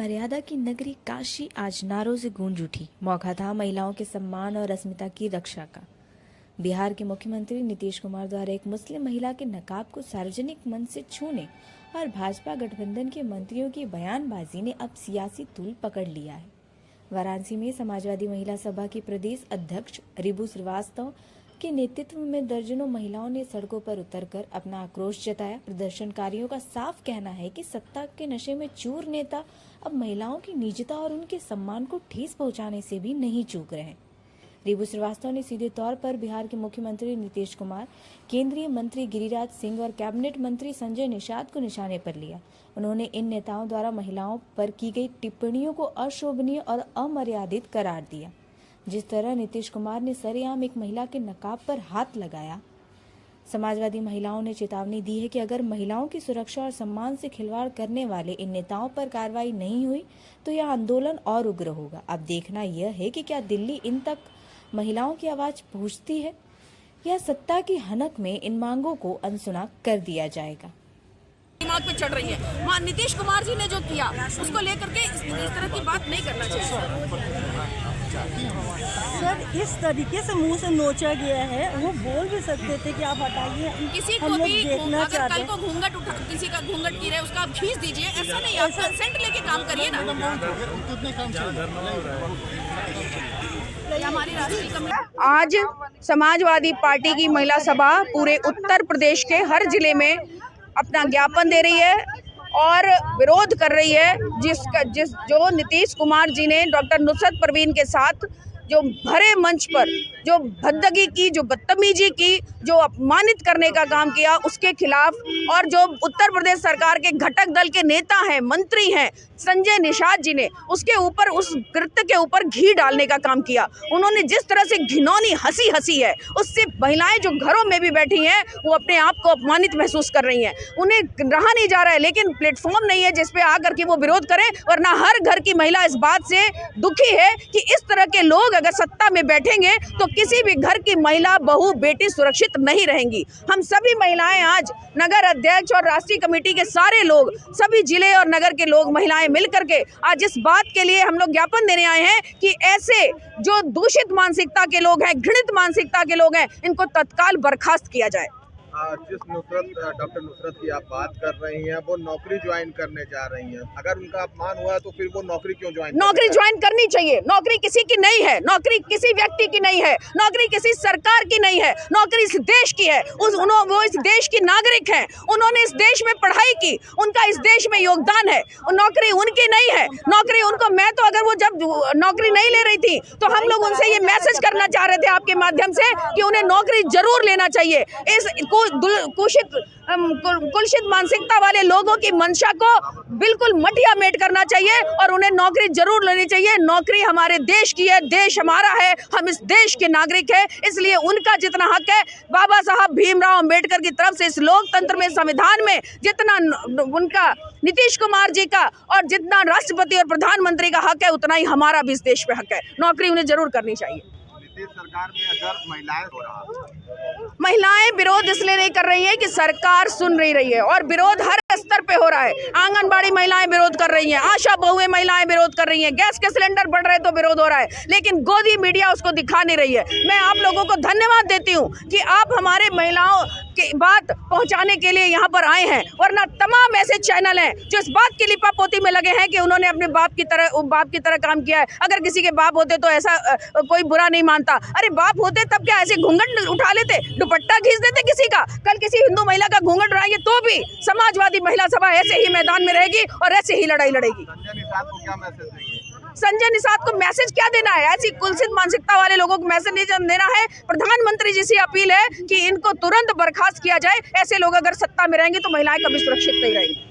मर्यादा की नगरी काशी आज नारों से गूंज उठी। मौका था महिलाओं के सम्मान और अस्मिता की रक्षा का। बिहार के मुख्यमंत्री नीतीश कुमार द्वारा एक मुस्लिम महिला के नकाब को सार्वजनिक मंच से छूने और भाजपा गठबंधन के मंत्रियों की बयानबाजी ने अब सियासी तूल पकड़ लिया है। वाराणसी में समाजवादी महिला सभा की प्रदेश अध्यक्ष रिबू श्रीवास्तव के नेतृत्व में दर्जनों महिलाओं ने सड़कों पर उतरकर अपना आक्रोश जताया। प्रदर्शनकारियों का साफ कहना है कि सत्ता के नशे में चूर नेता अब महिलाओं की निजता और उनके सम्मान को ठेस पहुंचाने से भी नहीं चूक रहे हैं। रिबू श्रीवास्तव ने सीधे तौर पर बिहार के मुख्यमंत्री नीतीश कुमार, केंद्रीय मंत्री गिरिराज सिंह और कैबिनेट मंत्री संजय निषाद को निशाने पर लिया। उन्होंने इन नेताओं द्वारा महिलाओं पर की गई टिप्पणियों को अशोभनीय और अमर्यादित करार दिया। जिस तरह नीतीश कुमार ने सरेआम एक महिला के नकाब पर हाथ लगाया, समाजवादी महिलाओं ने चेतावनी दी है कि अगर महिलाओं की सुरक्षा और सम्मान से खिलवाड़ करने वाले इन नेताओं पर कार्रवाई नहीं हुई तो यह आंदोलन और उग्र होगा। अब देखना यह है कि क्या दिल्ली इन तक महिलाओं की आवाज पहुंचती है या सत्ता की हनक में इन मांगों को अनसुना कर दिया जाएगा। दिमाग पे चढ़ रही है। नीतीश कुमार जी ने जो किया उसको लेकर के इस तरह की बात नहीं करना चाहिए। सर, इस तरीके से मुंह से नोचा गया है, वो बोल भी सकते थे कि आप हटाइए। किसी को भी अगर कल को घूंघट उठा, किसी का घूंघट गिरे उसका आप खींच दीजिए, ऐसा नहीं, आप कंसेंट लेके काम करिए ना। हमारी राष्ट्रीय कमेटी आज समाजवादी पार्टी की महिला सभा पूरे उत्तर प्रदेश के हर जिले में अपना ज्ञापन दे रही है और विरोध कर रही है जो नीतीश कुमार जी ने डॉक्टर नुसरत परवीन के साथ जो भरे मंच पर जो भद्दगी की, जो बदतमीजी की, जो अपमानित करने का काम किया, उसके खिलाफ, और जो उत्तर प्रदेश सरकार के घटक दल के नेता हैं, मंत्री हैं, संजय निषाद जी ने उसके ऊपर, उस कृत्य के ऊपर घी डालने का काम किया। उन्होंने जिस तरह से घिनौनी हंसी हंसी है, उससे महिलाएं जो घरों में भी बैठी हैं वो अपने आप को अपमानित महसूस कर रही हैं। उन्हें रहा नहीं जा रहा है, लेकिन प्लेटफॉर्म नहीं है जिस पे आकर के वो विरोध करें, वरना हर घर की महिला इस बात से दुखी है कि इस तरह के लोग अगर सत्ता में बैठेंगे तो किसी भी घर की महिला, बहू, बेटी सुरक्षित नहीं रहेंगी। हम सभी महिलाएं आज नगर अध्यक्ष और राष्ट्रीय कमेटी के सारे लोग, सभी जिले और नगर के लोग, महिलाएं मिल करके आज इस बात के लिए हम लोग ज्ञापन देने आए हैं कि ऐसे जो दूषित मानसिकता के लोग हैं, घृणित मानसिकता के लोग हैं, इनको तत्काल बर्खास्त किया जाए। जिस डॉक्टर नुसरत की आप बात कर रही हैं, वो नौकरी ज्वाइन करने जा रही हैं। अगर उनका अपमान हुआ तो फिर वो नौकरी क्यों ज्वाइन? नौकरी ज्वाइन करनी चाहिए। नौकरी किसी की नहीं है, नौकरी किसी व्यक्ति की नहीं है, नौकरी किसी सरकार की नहीं है, नौकरी इस देश की है। वो इस देश की नागरिक हैं, उन्होंने इस देश में पढ़ाई की, उनका इस देश में योगदान है। नौकरी उनकी नहीं है, नौकरी उनको, मैं तो अगर वो जब नौकरी नहीं ले रही थी तो हम लोग उनसे ये मैसेज करना चाह रहे थे आपके माध्यम से कि उन्हें नौकरी जरूर लेना चाहिए। इस कुलसित मानसिकता वाले लोगों की मंशा को बिल्कुल मटिया मेट करना चाहिए और उन्हें नौकरी जरूर लेनी चाहिए। नौकरी हमारे देश की है, देश हमारा है, हम इस देश के नागरिक हैं, इसलिए उनका जितना हक है, बाबा साहब भीमराव अंबेडकर की तरफ से इस लोकतंत्र में, संविधान में जितना उनका, नीतीश कुमार जी का और जितना राष्ट्रपति और प्रधानमंत्री का हक है, उतना ही हमारा भी इस देश पे हक है। नौकरी उन्हें जरूर करनी चाहिए। सरकार में अगर महिलाएं विरोध इसलिए नहीं कर रही है कि सरकार सुन नहीं रही है, और विरोध हर स्तर पे हो रहा है। आंगनबाड़ी महिलाएं विरोध कर रही हैं, आशा बहुएं महिलाएं विरोध कर रही हैं, गैस के सिलेंडर बढ़ रहे तो विरोध हो रहा है, लेकिन गोदी मीडिया उसको दिखा नहीं रही है। मैं आप लोगों को धन्यवाद देती हूँ कि आप हमारे महिलाओं की बात पहुंचाने के लिए यहाँ पर आए हैं, वरना तमाम ऐसे चैनल हैं जो इस बात की लिपापोती में लगे हैं कि उन्होंने अपने बाप की तरह काम किया है। अगर किसी के बाप होते तो ऐसा कोई बुरा नहीं मानता। अरे बाप होते तब क्या ऐसे घूंघट उठा लेते, दुपट्टा खींच देते किसी का? कल किसी हिंदू महिला का घूंघट उठाएंगे तो भी समाजवादी महिला सभा ऐसे ही मैदान में रहेगी और ऐसे ही लड़ाई लड़ेगी। संजय निषाद को मैसेज क्या देना है? ऐसी कुलसित मानसिकता वाले लोगों को मैसेज नहीं देना है। प्रधानमंत्री जी से अपील है कि इनको तुरंत बर्खास्त किया जाए। ऐसे लोग अगर सत्ता में रहेंगे तो महिलाएं कभी सुरक्षित नहीं रहेंगी।